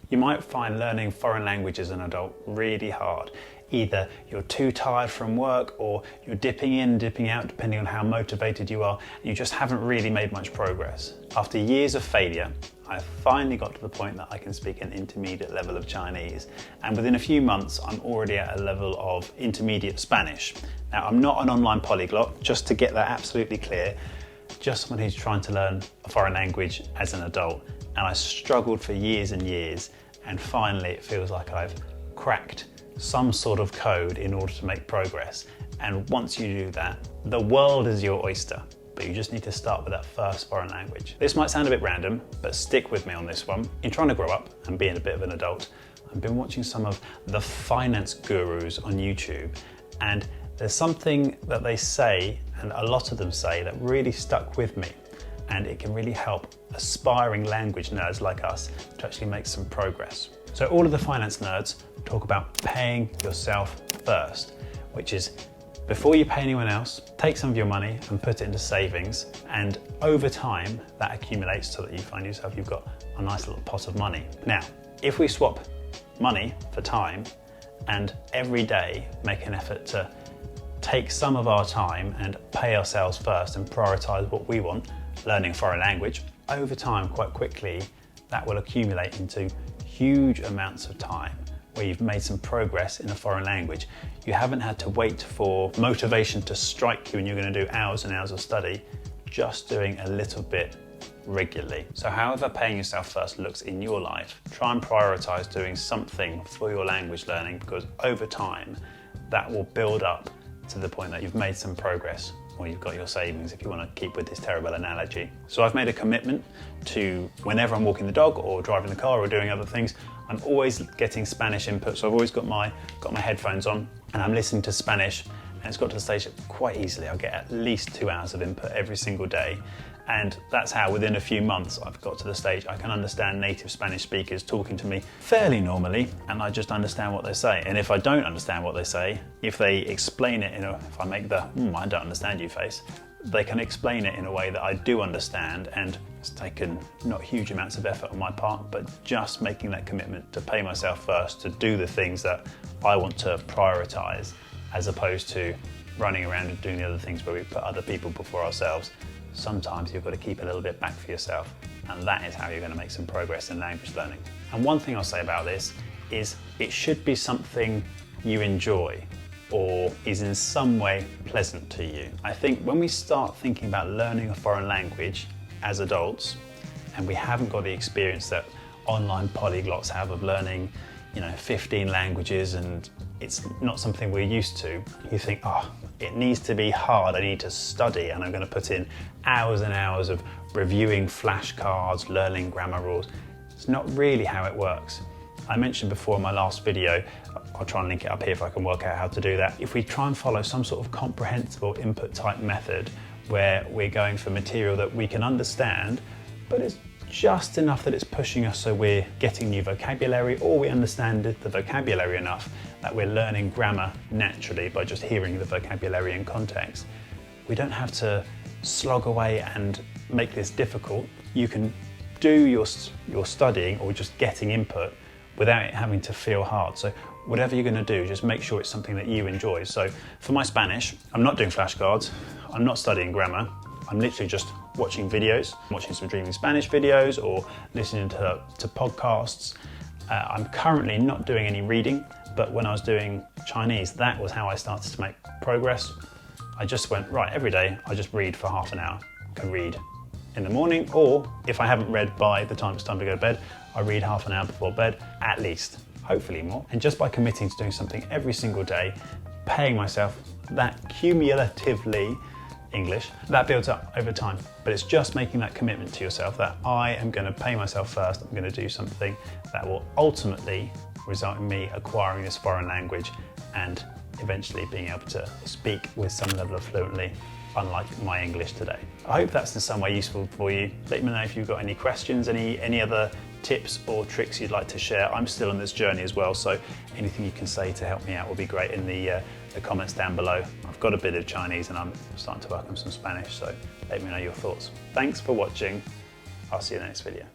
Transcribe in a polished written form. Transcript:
You might find learning foreign language as an adult really hard. Either you're too tired from work, or you're dipping in, dipping out, depending on how motivated you are, and you just haven't really made much progress. After years of failure, I finally got to the point that I can speak an intermediate level of Chinese, and within a few months I'm already at a level of intermediate Spanish. Now, I'm not an online polyglot, just to get that absolutely clear, just someone who's trying to learn a foreign language as an adult, and I struggled for years and years, and finally it feels like I've cracked some sort of code in order to make progress. And once you do that, the world is your oyster. But you just need to start with that first foreign language. This might sound a bit random, but stick with me on this one. In trying to grow up and being a bit of an adult, I've been watching some of the finance gurus on YouTube, and there's something that they say, and a lot of them say, that really stuck with me, and it can really help aspiring language nerds like us to actually make some progress. So all of the finance nerds talk about paying yourself first, which is before you pay anyone else, take some of your money and put it into savings, and over time that accumulates so that you find yourself you've got a nice little pot of money. Now, if we swap money for time and every day make an effort to take some of our time and pay ourselves first and prioritize what we want, learning a foreign language, over time, quite quickly, that will accumulate into huge amounts of time where you've made some progress in a foreign language. You haven't had to wait for motivation to strike you and you're going to do hours and hours of study, just doing a little bit regularly. So however paying yourself first looks in your life, try and prioritize doing something for your language learning, because over time that will build up to the point that you've made some progress, or you've got your savings, if you want to keep with this terrible analogy. So I've made a commitment to, whenever I'm walking the dog or driving the car or doing other things, I'm always getting Spanish input. So I've always got my headphones on and I'm listening to Spanish, and it's got to the stage that quite easily I'll get at least 2 hours of input every single day. And that's how within a few months I've got to the stage I can understand native Spanish speakers talking to me fairly normally, and I just understand what they say. And if I don't understand what they say, if they explain it if I make the I don't understand you face, they can explain it in a way that I do understand, and it's taken not huge amounts of effort on my part, but just making that commitment to pay myself first, to do the things that I want to prioritize, as opposed to running around and doing the other things where we put other people before ourselves. Sometimes you've got to keep a little bit back for yourself, and that is how you're going to make some progress in language learning. And one thing I'll say about this is it should be something you enjoy or is in some way pleasant to you. I think when we start thinking about learning a foreign language as adults, and we haven't got the experience that online polyglots have of learning 15 languages, and it's not something we're used to, you think, it needs to be hard, I need to study, and I'm going to put in hours and hours of reviewing flashcards, learning grammar rules. It's not really how it works. I mentioned before in my last video, I'll try and link it up here if I can work out how to do that. If we try and follow some sort of comprehensible input type method where we're going for material that we can understand, but it's just enough that it's pushing us so we're getting new vocabulary, or we understand the vocabulary enough that we're learning grammar naturally by just hearing the vocabulary in context. We don't have to slog away and make this difficult. You can do your studying or just getting input without it having to feel hard. So whatever you're going to do, just make sure it's something that you enjoy. So for my Spanish, I'm not doing flashcards, I'm not studying grammar, I'm literally just watching videos, watching some Dreaming Spanish videos or listening to podcasts. I'm currently not doing any reading, but when I was doing Chinese, that was how I started to make progress. I just went, right, every day I just read for half an hour. I can read in the morning, or if I haven't read by the time it's time to go to bed, I read half an hour before bed, at least, hopefully more. And just by committing to doing something every single day, paying myself that cumulatively English, that builds up over time. But it's just making that commitment to yourself that I am going to pay myself first, I'm going to do something that will ultimately result in me acquiring this foreign language and eventually being able to speak with some level of fluency, unlike my English today. I hope that's in some way useful for you. Let me know if you've got any questions, any other tips or tricks you'd like to share. I'm still on this journey as well, so anything you can say to help me out will be great in the comments down below. I've got a bit of Chinese and I'm starting to work on some Spanish, so let me know your thoughts. Thanks for watching. I'll see you in the next video.